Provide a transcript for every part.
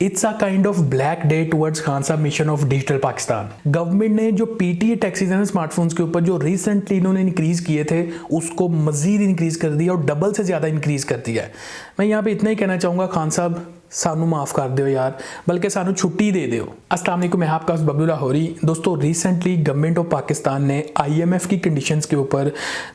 It's a kind of black day towards Khan Sahab mission of digital Pakistan. Government ने जो PTA taxes हैं smartphones के ऊपर जो रिसेंटली इन्होंने इंक्रीज किए थे उसको मजीद इंक्रीज कर दिया और डबल से ज़्यादा इंक्रीज कर दिया है। मैं यहाँ पे इतना ही कहना चाहूँगा, खान साहब सानू माफ़ कर दो यार, बल्कि सानू छुट्टी दे दो। अस्सलाम वालेकुम, मैं आपका बबलू लाहौरी। दोस्तों, रिसेंटली गवर्नमेंट ऑफ पाकिस्तान ने आईएमएफ की कंडीशंस के ऊपर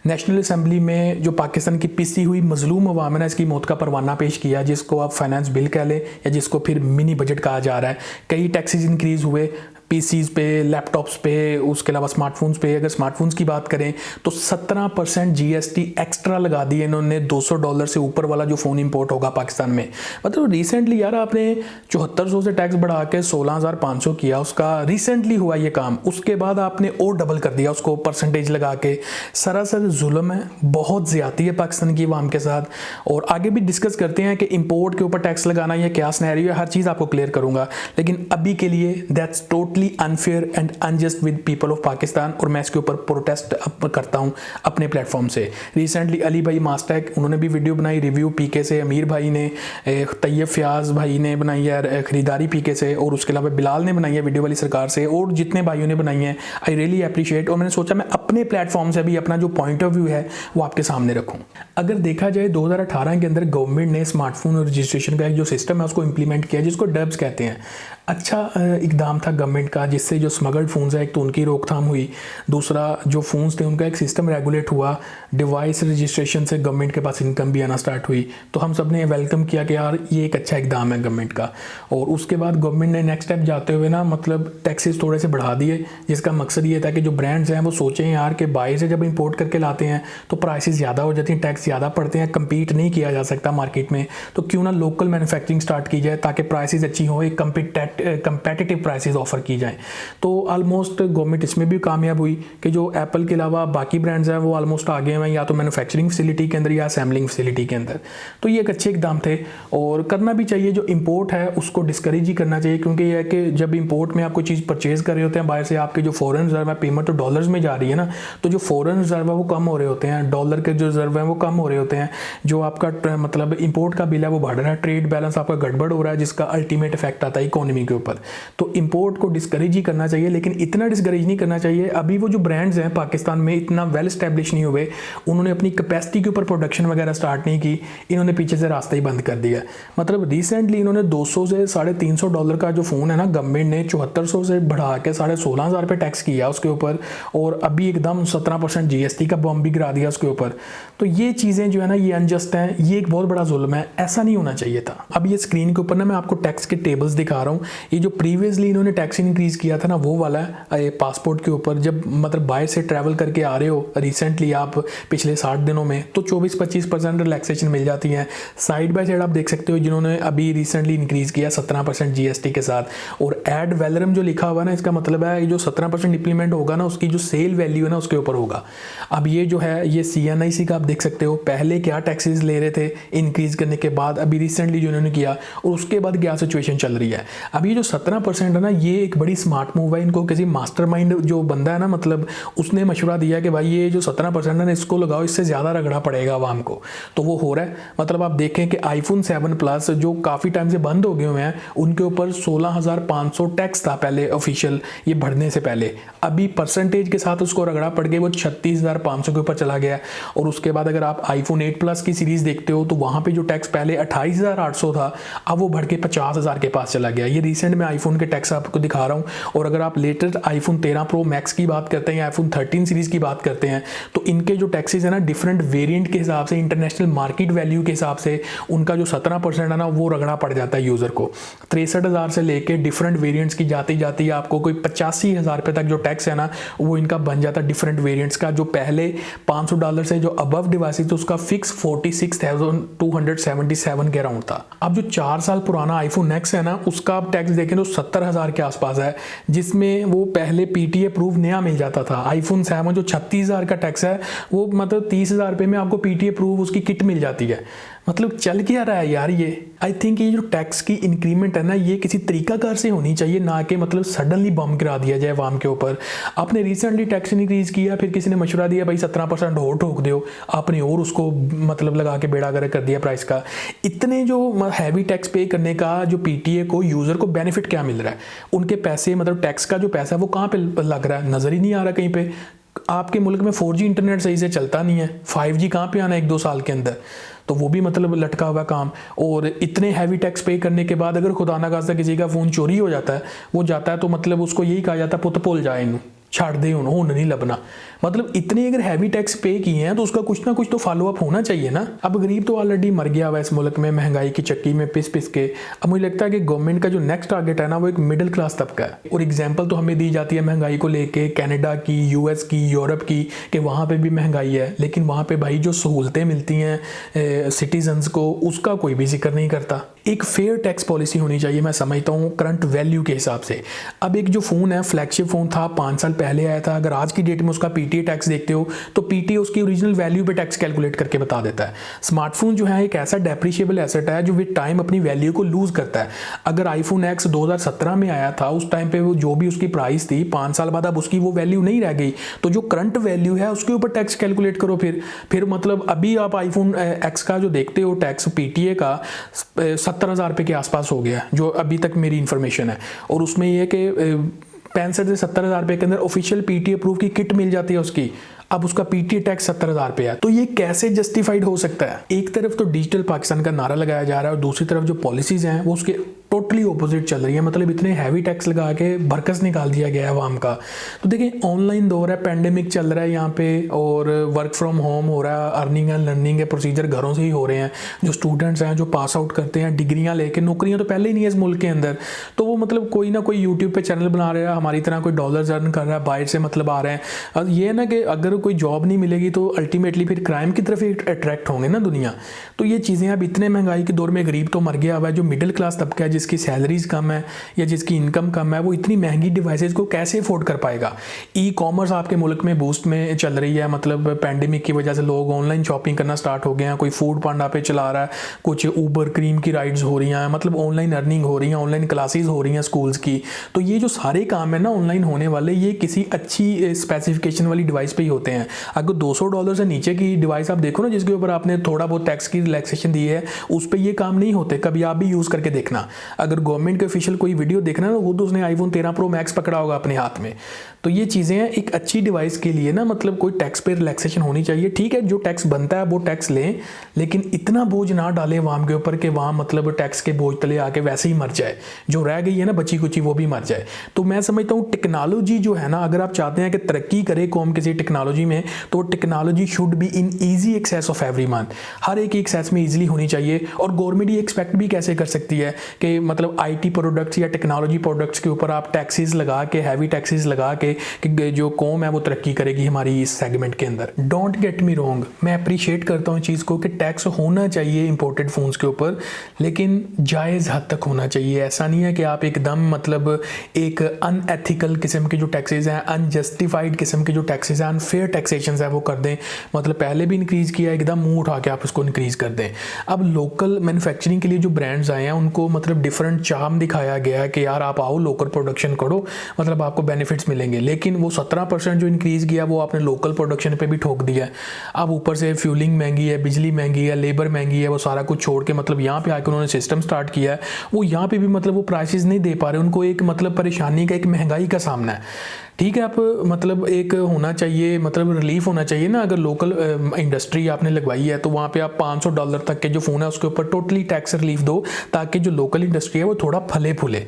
नेशनल असेंबली में जो पाकिस्तान की पिसी हुई मजलूम अवाम है ना, इसकी मौत का परवाना पेश किया, जिसको आप फाइनेंस बिल कह लें या जिसको फिर मिनी बजट कहा जा रहा है। कई टैक्सेस इंक्रीज़ हुए पीसीज पे, लैपटॉप्स पे, उसके अलावा स्मार्टफोन्स पे। अगर स्मार्टफोन्स की बात करें तो 17% जीएसटी एक्स्ट्रा लगा दी इन्होंने। $200 से ऊपर वाला जो फ़ोन इंपोर्ट होगा पाकिस्तान में, मतलब रिसेंटली यार आपने 7400 से टैक्स बढ़ा के 16500 किया, उसका रिसेंटली हुआ ये काम। उसके बाद आपने और डबल कर दिया उसको परसेंटेज लगा के। सरासर जुल्म है, बहुत ज़्यादती है पाकिस्तान की अवाम के साथ। और आगे भी डिस्कस करते हैं कि इंपोर्ट के ऊपर टैक्स लगाना ये क्या सिनेरियो है, हर चीज़ आपको क्लियर करूँगा। लेकिन अभी के लिए that's totally unfair and unjust with people of Pakistan, और मैं इसके ऊपर प्रोटेस्ट करता हूं अपने प्लेटफॉर्म से। रिसेंटली अली भाई मास्टैक, उन्होंने भी वीडियो बनाई रिव्यू पीके से, अमीर भाई ने, तैयब फयाज भाई ने बनाई है खरीदारी पीके से, और उसके अलावा बिलाल ने बनाई है वीडियो वाली सरकार से, और जितने भाइयों ने बनाई है आई रियली अप्रिशिएट। और मैंने सोचा मैं अपने प्लेटफॉर्म से भी अपना जो पॉइंट ऑफ व्यू है वो आपके सामने रखूँ। अगर देखा जाए 2018 के अंदर गवर्नमेंट ने स्मार्टफोन रजिस्ट्रेशन का एक जो सिस्टम है उसको इंप्लीमेंट किया, जिसको डब्स कहते हैं। अच्छा इकदाम था गवर्नमेंट का, जिससे जो स्मगल्ड फ़ोन्स है एक तो उनकी रोकथाम हुई, दूसरा जो फ़ोन्स थे उनका एक सिस्टम रेगुलेट हुआ, डिवाइस रजिस्ट्रेशन से गवर्नमेंट के पास इनकम भी आना स्टार्ट हुई। तो हम सब ने वेलकम किया कि यार ये एक अच्छा इकदाम है गवर्नमेंट का। और उसके बाद गवर्नमेंट ने नेक्स्ट स्टेप जाते हुए ना मतलब टैक्सेस थोड़े से बढ़ा दिए, जिसका मकसद ये था कि जो ब्रांड्स हैं वो सोचें यार कि बाहर से जब इंपोर्ट करके लाते हैं तो प्राइसेस ज़्यादा हो जाती हैं, टैक्स ज़्यादा पड़ते हैं, कम्पीट नहीं किया जा सकता मार्केट में, तो क्यों ना लोकल मैन्युफैक्चरिंग स्टार्ट की जाए ताकि प्राइसेस अच्छी हो, एक कंपेटिटिव प्राइसेस ऑफर की जाएँ। तो ऑलमोस्ट गवर्नमेंट इसमें भी कामयाब हुई कि जो एप्पल के अलावा बाकी ब्रांड्स हैं वो ऑलमोस्ट आगे हैं, या तो मैन्युफैक्चरिंग फैसिलिटी के अंदर या असेंबलिंग फैसिलिटी के अंदर। तो ये एक अच्छे इकदाम थे और करना भी चाहिए। जो इंपोर्ट है उसको डिस्करेज ही करना चाहिए, क्योंकि यह है कि जब इंपोर्ट में आप कोई चीज़ परचेज कर रहे होते हैं बाहर से, आपके जो फॉरेन रिजर्व है, पेमेंट तो डॉलर्स में जा रही है ना, तो जो फॉरेन रिजर्व है वो कम हो रहे होते हैं, डॉलर के जो रिजर्व है वो कम हो रहे होते हैं। जो आपका मतलब इंपोर्ट का बिल है वो बढ़ रहा है, ट्रेड बैलेंस आपका गड़बड़ हो रहा है, जिसका अल्टीमेट इफेक्ट आता है इकोनॉमी के ऊपर। तो इंपोर्ट को डिस्करेज ही करना चाहिए, लेकिन इतना डिस्करेज नहीं करना चाहिए। अभी वो जो ब्रांड्स हैं पाकिस्तान में इतना वेल स्टैब्लिश नहीं हुए, उन्होंने अपनी कैपेसिटी के ऊपर प्रोडक्शन वगैरह स्टार्ट नहीं की, इन्होंने पीछे से रास्ता ही बंद कर दिया। मतलब रिसेंटली इन्होंने 200 से $350 का जो फ़ोन है ना, गवर्नमेंट ने 7400 से बढ़ा के 16,500 पे टैक्स किया उसके ऊपर, और अभी एकदम 17% जीएसटी का बम भी गिरा दिया उसके ऊपर। तो ये चीज़ें जो है ना ये अनजस्ट हैं, ये एक बहुत बड़ा जुल्म है, ऐसा नहीं होना चाहिए था। अब ये स्क्रीन के ऊपर ना मैं आपको टैक्स के टेबल्स दिखा रहा हूँ। ये जो प्रीवियसली इन्होंने टैक्स इंक्रीज़ किया था ना वो वाला है, पासपोर्ट के ऊपर जब मतलब बाहर से ट्रैवल करके आ रहे हो रिसेंटली आप पिछले 60 दिनों में, तो 24-25% रिलैक्सेशन मिल जाती है। साइड बाय साइड आप देख सकते हो जिन्होंने अभी रिसेंटली इंक्रीज़ किया 17% जीएसटी के साथ। और एड वैलरम जो लिखा हुआ ना, इसका मतलब है जो 17% इंप्लीमेंट होगा ना उसकी जो सेल वैल्यू है ना उसके ऊपर होगा। अब ये जो है ये CNIC का आप देख सकते हो, पहले क्या टैक्सेस ले रहे थे इंक्रीज़ करने के बाद, अभी रिसेंटली जो इन्होंने किया और उसके बाद क्या सिचुएशन चल रही है। अब ये जो 17% है ना ये एक बड़ी स्मार्ट मूव है। इनको किसी मास्टरमाइंड जो बंदा है ना, मतलब उसने मशवरा दिया कि भाई ये जो 17% है ना इसको लगाओ, इससे ज़्यादा रगड़ा पड़ेगा आवाम को, तो वो हो रहा है। मतलब आप देखें कि iPhone 7 Plus जो काफ़ी टाइम से बंद हो गए हुए हैं उनके ऊपर 16,500 टैक्स था पहले ऑफिशियल, ये बढ़ने से पहले। अभी परसेंटेज के साथ उसको रगड़ा पड़ गया, वो 36,500 के ऊपर चला गया। और उसके बाद अगर आप iPhone 8 Plus की सीरीज़ देखते हो तो वहाँ पर जो टैक्स पहले 28,800 था अब वो बढ़ के 50,000 के पास चला गया। ये रिसेंट में आईफोन के टैक्स आपको दिखा रहा हूँ। और अगर आप लेटेस्ट iPhone 13 Pro Max की बात करते हैं या iPhone 13 सीरीज़ की बात करते हैं तो इनके जो टैक्सेस है ना डिफरेंट वेरिएंट के हिसाब से, इंटरनेशनल मार्केट वैल्यू के हिसाब से उनका जो 17% है ना वो रगड़ा पड़ जाता है यूज़र को। 63,000 से लेके डिफरेंट वेरिएंट्स की जाती जाती है आपको कोई 85,000 रुपये तक जो टैक्स है ना वो इनका बन जाता है डिफरेंट वेरिएंट्स का। जो पहले $500 से जो अबव डिवाइस तो उसका फिक्स 46,277 के अराउंड था। अब जो 4 साल पुराना iPhone X है ना उसका आप टैक्स देखें तो 70,000 के आसपास है, जिसमें वो पहले पीटीए प्रूफ नया मिल जाता था। iPhone 7 जो 36,000 का टैक्स है वो मतलब 30,000 रुपये में आपको पीटीए प्रूफ उसकी किट मिल जाती है। मतलब चल क्या रहा है यार ये। आई थिंक ये जो टैक्स की इंक्रीमेंट है ना, ये किसी तरीकाकार से होनी चाहिए, ना कि मतलब सडनली बम गिरा दिया जाए आवाम के ऊपर। आपने रिसेंटली टैक्स इंक्रीज किया, फिर किसी ने मशवरा दिया भाई 17% और ठोक दो, आपने और उसको मतलब लगा के बेड़ा गर्क कर दिया प्राइस का। इतने जो हैवी टैक्स पे करने का जो पीटीए को, यूजर को बेनिफिट क्या मिल रहा है? उनके पैसे मतलब टैक्स का जो पैसा है वो कहाँ पे लग रहा है? नजर ही नहीं आ रहा कहीं पे। आपके मुल्क में 4G इंटरनेट सही से चलता नहीं है, 5G कहाँ पे आना है 1-2 साल के अंदर? तो वो भी मतलब लटका हुआ काम। और इतने हैवी टैक्स पे करने के बाद अगर खुदा ना खास्ता किसी का फ़ोन चोरी हो जाता है, वो जाता है तो मतलब उसको यही कहा जाता है पुत भुल जाए इनू, छाड़ दे उन्होंने नहीं लबना। मतलब इतने अगर हैवी टैक्स पे किए हैं तो उसका कुछ ना कुछ तो फॉलो अप होना चाहिए ना। अब गरीब तो ऑलरेडी मर गया हुआ है इस मुल्क में महंगाई की चक्की में पिस पिस के। अब मुझे लगता है कि गवर्नमेंट का जो नेक्स्ट टारगेट है ना, वो एक मिडिल क्लास तबका है। और एग्जाम्पल तो हमें दी जाती है महंगाई को लेके कनाडा की, यूएस की, यूरोप की, कि वहाँ पे भी महंगाई है, लेकिन वहाँ पे भाई जो सहूलतें मिलती हैं सिटीजन्स को, उसका कोई भी जिक्र नहीं करता। एक फेयर टैक्स पॉलिसी होनी चाहिए, मैं समझता हूँ करंट वैल्यू के हिसाब से। अब एक जो फ़ोन है, फ्लैगशिप फ़ोन था, 5 साल पहले आया था, अगर आज की डेट में उसका पीटीए टैक्स देखते हो तो पीटीए उसकी ओरिजिनल वैल्यू पे टैक्स कैलकुलेट करके बता देता है। स्मार्टफोन जो है एक ऐसा डेप्रिशिएबल एसेट है जो विद टाइम अपनी वैल्यू को लूज करता है। अगर आईफोन एक्स 2017 में आया था, उस टाइम पे वो जो भी उसकी प्राइस थी, 5 साल बाद अब उसकी वो वैल्यू नहीं रह गई, तो जो करंट वैल्यू है उसके ऊपर टैक्स कैलकुलेट करो। फिर मतलब अभी आप आईफोन एक्स का जो देखते हो टैक्स पीटीए का 70,000 रुपये के आसपास हो गया, जो अभी तक मेरी इंफॉर्मेशन है। और उसमें यह कि 65 से 70,000 रुपये के अंदर ऑफिशियल पीटीए प्रूफ की किट मिल जाती है उसकी। अब उसका पीटीए टैक्स 70,000 रुपये है। तो ये कैसे जस्टिफाइड हो सकता है? एक तरफ तो डिजिटल पाकिस्तान का नारा लगाया जा रहा है और दूसरी तरफ जो पॉलिसीज हैं वो उसके टोटली ऑपोजिट चल रही है। मतलब इतने हैवी टैक्स लगा के बरकस निकाल दिया गया है आवाम का। तो देखिए ऑनलाइन दौर है, पैंडेमिक चल रहा है यहाँ पे, और वर्क फ्रॉम होम हो रहा है, अर्निंग एंड लर्निंग के प्रोसीजर घरों से ही हो रहे हैं। जो स्टूडेंट्स हैं जो पास आउट करते हैं डिग्रियाँ लेके, नौकरियाँ तो पहले ही नहीं है इस मुल्क के अंदर, तो वो मतलब कोई ना कोई यूट्यूब पे चैनल बना रहा है, हमारी तरह कोई डॉलर्स अर्न कर रहा है, बाहर से मतलब आ रहे हैं। और ये है ना कि अगर कोई जॉब नहीं मिलेगी तो अल्टीमेटली फिर क्राइम की तरफ ही अट्रैक्ट होंगे ना दुनिया। तो ये चीज़ें अब इतने महंगाई के दौर में गरीब तो मर गया हुआ है। जो मिडिल क्लास तबका है जिसकी सैलरीज कम है या जिसकी इनकम कम है, वो इतनी महंगी डिवाइसेस को कैसे अफोर्ड कर पाएगा? ई कॉमर्स आपके मुल्क में बूस्ट में चल रही है, मतलब पैंडेमिक की वजह से लोग ऑनलाइन शॉपिंग करना स्टार्ट हो गए हैं। कोई फूड पांडा पे चला रहा है, कुछ ऊबर क्रीम की राइड्स हो रही हैं, मतलब ऑनलाइन अर्निंग हो रही है, ऑनलाइन क्लासेज हो रही हैं स्कूल्स की। तो ये जो सारे काम है ना ऑनलाइन होने वाले, ये किसी अच्छी स्पेसिफिकेशन वाली डिवाइस पे ही होते हैं। अगर $200 से नीचे की डिवाइस आप देखो ना, जिसके ऊपर आपने थोड़ा बहुत टैक्स की रिलैक्सेशन दी है, उस पर ये काम नहीं होते। कभी आप भी यूज़ करके देखना, अगर गवर्नमेंट के ऑफिशियल कोई वीडियो देखना ना, खुद उसने आईफोन 13 प्रो मैक्स पकड़ा होगा अपने हाथ में। तो ये चीज़ें हैं, एक अच्छी डिवाइस के लिए ना मतलब कोई टैक्स पे रिलैक्सेशन होनी चाहिए। ठीक है, जो टैक्स बनता है वो टैक्स लें, लेकिन इतना बोझ ना डालें वहां के ऊपर कि वहां मतलब टैक्स के बोझ तले आके वैसे ही मर जाए, जो रह गई है ना बची कुची वो भी मर जाए। तो मैं समझता हूँ टेक्नोलॉजी जो है ना, अगर आप चाहते हैं कि तरक्की करे कौम किसी टेक्नोलॉजी में, तो technology should be in easy access of everyone. हर एक एक्सेस में ईजिली होनी चाहिए। और गवर्नमेंट ये एक्सपेक्ट भी कैसे कर सकती है कि मतलब IT प्रोडक्ट्स या टेक्नोलॉजी प्रोडक्ट्स के ऊपर आप टैक्सेस लगा के, हैवी टैक्सेस लगा के, कि जो कौम है वो तरक्की करेगी हमारी इस सेगमेंट के अंदर। डोंट गेट मी रॉन्ग, मैं अप्रिशिएट करता हूँ चीज़ को कि टैक्स होना चाहिए इंपोर्टेड फोन्स के ऊपर, लेकिन जायज़ हद तक होना चाहिए। ऐसा नहीं है कि आप एकदम मतलब एक अनएथिकल किस्म के जो टैक्सेस हैं, अनजस्टिफाइड किस्म के जो टैक्सेस हैं, अनफेयर टैक्सेशन है वो कर दें। मतलब पहले भी इंक्रीज़ किया, एकदम मुंह उठा के आप उसको इंक्रीज़ कर दें। अब लोकल मैन्युफैक्चरिंग के लिए जो ब्रांड्स आए हैं उनको मतलब डिफरेंट चार्म दिखाया गया है कि यार आप आओ लोकल प्रोडक्शन करो, मतलब आपको बेनिफिट्स मिलेंगे। लेकिन वो 17% जो इंक्रीज़ किया वो आपने लोकल प्रोडक्शन पे भी ठोक दिया है। अब ऊपर से फ्यूलिंग महंगी है, बिजली महंगी है, लेबर महंगी है, वो सारा कुछ छोड़ के मतलब यहाँ पे आकर उन्होंने सिस्टम स्टार्ट किया है। वो यहाँ पे भी मतलब वो प्राइसेस नहीं दे पा रहे, उनको एक मतलब परेशानी का, एक महंगाई का सामना है। ठीक है, आप मतलब एक होना चाहिए, मतलब रिलीफ होना चाहिए ना। अगर लोकल इंडस्ट्री आपने लगवाई है तो वहाँ पे आप $500 तक के जो फ़ोन है उसके ऊपर टोटली टैक्स रिलीफ दो, ताकि जो लोकल इंडस्ट्री है वो थोड़ा फले फूले।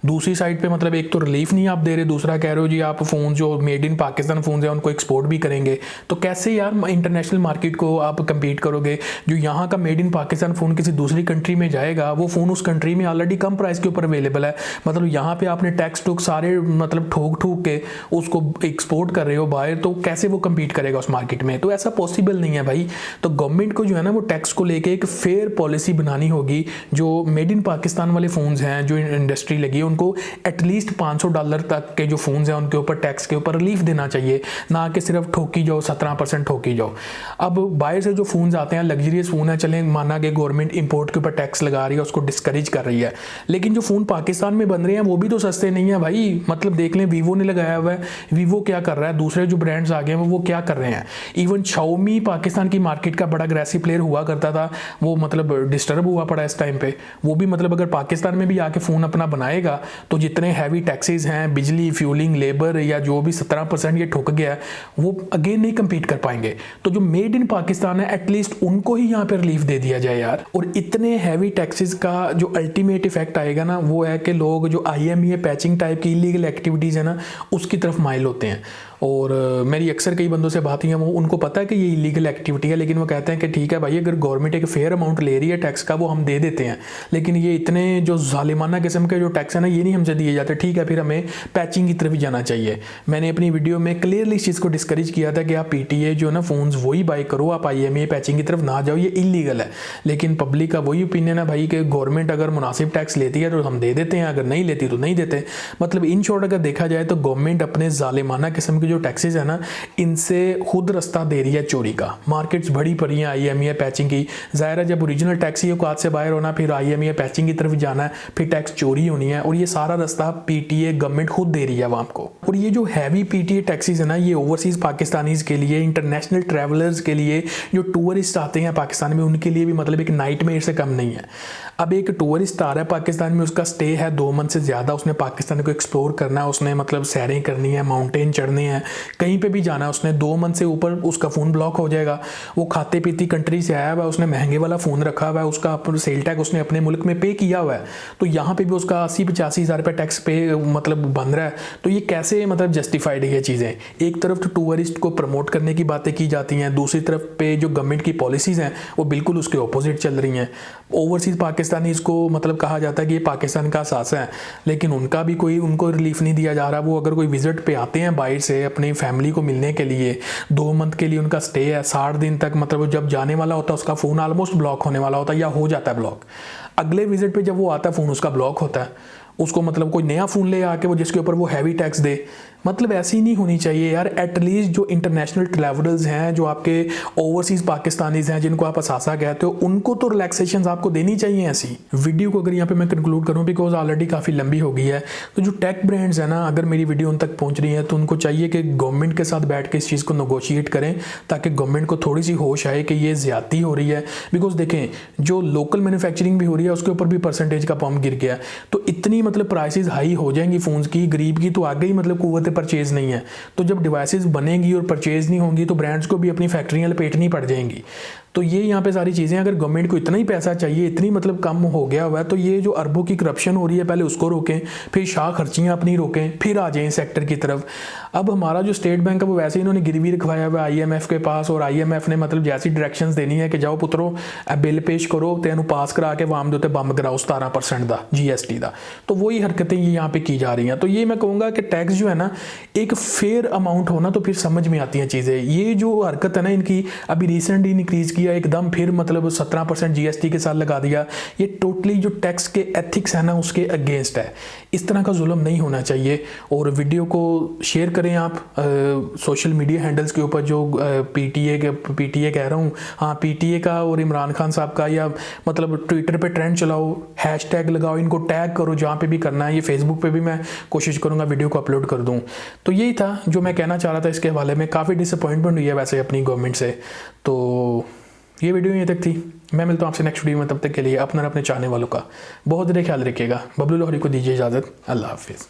दूसरी साइड पे मतलब एक तो रिलीफ नहीं आप दे रहे, दूसरा कह रहे हो जी आप फ़ोन जो मेड इन पाकिस्तान फ़ोन है उनको एक्सपोर्ट भी करेंगे। तो कैसे यार इंटरनेशनल मार्केट को आप कम्पीट करोगे? जो यहाँ का मेड इन पाकिस्तान फ़ोन किसी दूसरी कंट्री में जाएगा, वो फ़ोन उस कंट्री में ऑलरेडी कम प्राइस के ऊपर अवेलेबल है। मतलब यहाँ पे आपने टैक्स टूक सारे मतलब ठोक के उसको एक्सपोर्ट कर रहे हो बाहर, तो कैसे वो कम्पीट करेगा उस मार्केट में? तो ऐसा पॉसिबल नहीं है भाई। तो गवर्नमेंट को जो है ना वो टैक्स को लेके एक फेयर पॉलिसी बनानी होगी। जो मेड इन पाकिस्तान वाले फ़ोन्स हैं, जो इंडस्ट्री लगी उनको एटलीस्ट $500 तक के जो फ़ोन्स हैं उनके ऊपर टैक्स के ऊपर रिलीफ देना चाहिए, ना कि सिर्फ ठोकी जाओ 17% ठोकी जाओ। अब बाहर से जो फ़ोन्स आते हैं लग्जरियस फ़ोन है, चलें माना कि गवर्नमेंट इंपोर्ट के ऊपर टैक्स लगा रही है, उसको डिस्करेज कर रही है, लेकिन जो फ़ोन पाकिस्तान में बन रहे हैं वो भी तो सस्ते नहीं है भाई। मतलब देख लें वीवो ने लगाया हुआ है, वीवो क्या कर रहा है, दूसरे जो ब्रांड्स आ गए हैं वो क्या कर रहे हैं। इवन शाओमी पाकिस्तान की मार्केट का बड़ा अग्रेसिव प्लेयर हुआ करता था, वो मतलब डिस्टर्ब हुआ पड़ा इस टाइम पे। वो भी मतलब अगर पाकिस्तान में भी आके फ़ोन अपना बनाएगा तो जितने हैवी टैक्सेस हैं, बिजली, फ्यूलिंग, लेबर या जो भी 17% ये ठुक गया है, वो अगेन नहीं कम्पीट कर पाएंगे। तो जो मेड इन पाकिस्तान है एटलीस्ट उनको ही यहाँ पे रिलीफ दे दिया जाए यार। और इतने हैवी टैक्सेस का जो अल्टीमेट इफेक्ट आएगा ना वो है कि लोग जो IMEI पैचिंग टाइप की इलीगल एक्टिविटीज़ है ना उसकी तरफ माइल होते हैं। और मेरी अक्सर कई बंदों से बात हुई है, वो उनको पता है कि ये इलीगल एक्टिविटी है, लेकिन वो कहते हैं कि ठीक है भाई, अगर गवर्नमेंट एक फेयर अमाउंट ले रही है टैक्स का वो हम दे देते हैं, लेकिन ये इतने जो जालिमाना किस्म के जो टैक्स है ना ये नहीं हमसे दिए जाते। ठीक है, फिर हमें पैचिंग की तरफ ही जाना चाहिए। मैंने अपनी वीडियो में क्लियरली इस चीज़ को डिस्करेज किया था कि आप PTA जो है ना फ़ोन्स वही बाई करो, आप IMEI पैचिंग की तरफ ना जाओ, ये इलीगल है। लेकिन पब्लिक का वही ओपिनियन है भाई कि गवर्नमेंट अगर मुनासिब टैक्स लेती है तो हम दे देते हैं, अगर नहीं लेती तो नहीं देते। मतलब इन शॉर्ट अगर देखा जाए तो गवर्नमेंट अपने जालिमाना किस्म के जो टैक्सेस है ना इनसे खुद रास्ता दे रही है चोरी का। मार्केट्स बड़ी पड़ी हैं IMEI पैचिंग की। ज़ाहिर है जब ओरिजिनल टैक्स ही औकात से बाहर होना, फिर IMEI पैचिंग की तरफ जाना है, फिर टैक्स चोरी होनी है, और ये सारा रास्ता PTA गवर्नमेंट खुद दे रही है आवाम को। और ये जो हैवी PTA टैक्सेस है ना ये ओवरसीज़ पाकिस्तानीज़ के लिए, इंटरनेशनल ट्रैवलर्स के लिए, जो टूरिस्ट आते हैं पाकिस्तान में उनके लिए भी मतलब एक नाइटमेयर से कम नहीं है। अब एक टूरिस्ट आ रहा है पाकिस्तान में, उसका स्टे है 2 मंथ से ज़्यादा, उसने पाकिस्तान को एक्सप्लोर करना है, उसने मतलब सैरें करनी है, माउंटेन चढ़ने हैं, कहीं पे भी जाना है, उसने 2 मंथ से ऊपर उसका फ़ोन ब्लॉक हो जाएगा। वो खाते पीती कंट्री से आया हुआ है, उसने महंगे वाला फ़ोन रखा हुआ है, उसका सेल टैक्स उसने अपने मुल्क में पे किया हुआ है, तो यहाँ पे भी उसका 80-85 हज़ार रुपये टैक्स पे मतलब बन रहा है। तो ये कैसे मतलब जस्टिफाइड है ये चीज़ें। एक तरफ तो टूरिस्ट को प्रमोट करने की बातें की जाती हैं, दूसरी तरफ पे जो गवर्नमेंट की पॉलिसीज़ हैं वो बिल्कुल उसके ऑपोजिट चल रही हैं। ओवरसीज़ पाकिस्तानीज़ को मतलब कहा जाता है कि ये पाकिस्तान का असासा है, लेकिन उनका भी कोई उनको रिलीफ नहीं दिया जा रहा। वो अगर कोई विजिट पे आते हैं बाहर से अपनी फैमिली को मिलने के लिए, 2 मंथ के लिए उनका स्टे है, 60 दिन तक मतलब जब जाने वाला होता है उसका फ़ोन ऑलमोस्ट ब्लॉक होने वाला होता है या हो जाता है ब्लॉक। अगले विजिट पे जब वो आता है फ़ोन उसका ब्लॉक होता है, उसको मतलब कोई नया फ़ोन ले आके वो जिसके ऊपर वो हैवी टैक्स दे। मतलब ऐसी नहीं होनी चाहिए यार। एटलीस्ट जो इंटरनेशनल ट्रैवलर्स हैं, जो आपके ओवरसीज़ पाकिस्तानीज़ हैं जिनको आप असासा कहते हो, उनको तो रिलैक्सेशन आपको देनी चाहिए ऐसी। वीडियो को अगर यहाँ पे मैं कंक्लूड करूँ बिकॉज ऑलरेडी काफ़ी लंबी हो गई है, तो जो टेक ब्रांड्स हैं ना अगर मेरी वीडियो उन तक पहुँच रही है तो उनको चाहिए कि गवर्नमेंट के साथ बैठ के इस चीज़ को नेगोशिएट करें ताकि गवर्नमेंट को थोड़ी सी होश आए कि ये ज़्यादती हो रही है। बिकॉज देखें जो लोकल मैन्युफैक्चरिंग भी हो रही है उसके ऊपर भी परसेंटेज का पम्प गिर गया, तो इतनी मतलब प्राइसेस हाई हो जाएंगी फ़ोन्स की, गरीब की तो आगे ही मतलब कुव्वत परचेज नहीं है। तो जब डिवाइसेस बनेंगी और परचेज नहीं होंगी तो ब्रांड्स को भी अपनी फैक्ट्रियां लपेटनी पड़ जाएंगी। तो ये यहाँ पे सारी चीज़ें, अगर गवर्नमेंट को इतना ही पैसा चाहिए, इतनी मतलब कम हो गया हुआ है, तो ये जो अरबों की करप्शन हो रही है पहले उसको रोकें, फिर शाह खर्चियाँ अपनी रोकें, फिर आ जाएं सेक्टर की तरफ। अब हमारा जो स्टेट बैंक है वो वैसे ही इन्होंने गिरवी रखवाया हुआ है IMF के पास, और IMF ने मतलब जैसी डायरेक्शंस देनी है कि जाओ पुत्रो बिल पेश करो तेन पास करा के वाम दे बंब कराओ 17% का GST का। तो वही हरकतें ये यहाँ पे की जा रही हैं। तो ये मैं कहूँगा कि टैक्स जो है ना एक फेयर अमाउंट होना तो फिर समझ में आती हैं चीज़ें। ये जो हरकत है ना इनकी अभी रिसेंटली इंक्रीज़ किया एकदम, फिर मतलब 17% GST के साथ लगा दिया, ये टोटली जो टैक्स के एथिक्स है ना उसके अगेंस्ट है। इस तरह का जुल्म नहीं होना चाहिए। और वीडियो को शेयर करें आप सोशल मीडिया हैंडल्स के ऊपर, जो PTA कह रहा हूँ, हाँ PTA का और इमरान खान साहब का, या मतलब ट्विटर पे ट्रेंड चलाओ, हैशटैग लगाओ, इनको टैग करो जहाँ पे भी करना है। ये फेसबुक पे भी मैं कोशिश करूँगा वीडियो को अपलोड कर दूँ। तो यही था जो मैं कहना चाह रहा था इसके हवाले में। काफ़ी डिसअपॉइंटमेंट हुई है वैसे अपनी गवर्नमेंट से। तो ये वीडियो यहीं तक थी। मैं मिलता हूँ आपसे नेक्स्ट वीडियो में, तब तक के लिए अपना और अपने चाहने वालों का बहुत ज़्यादा ख्याल रखिएगा। बबलू लाहौरी को दीजिए इजाज़त। अल्लाह हाफिज़।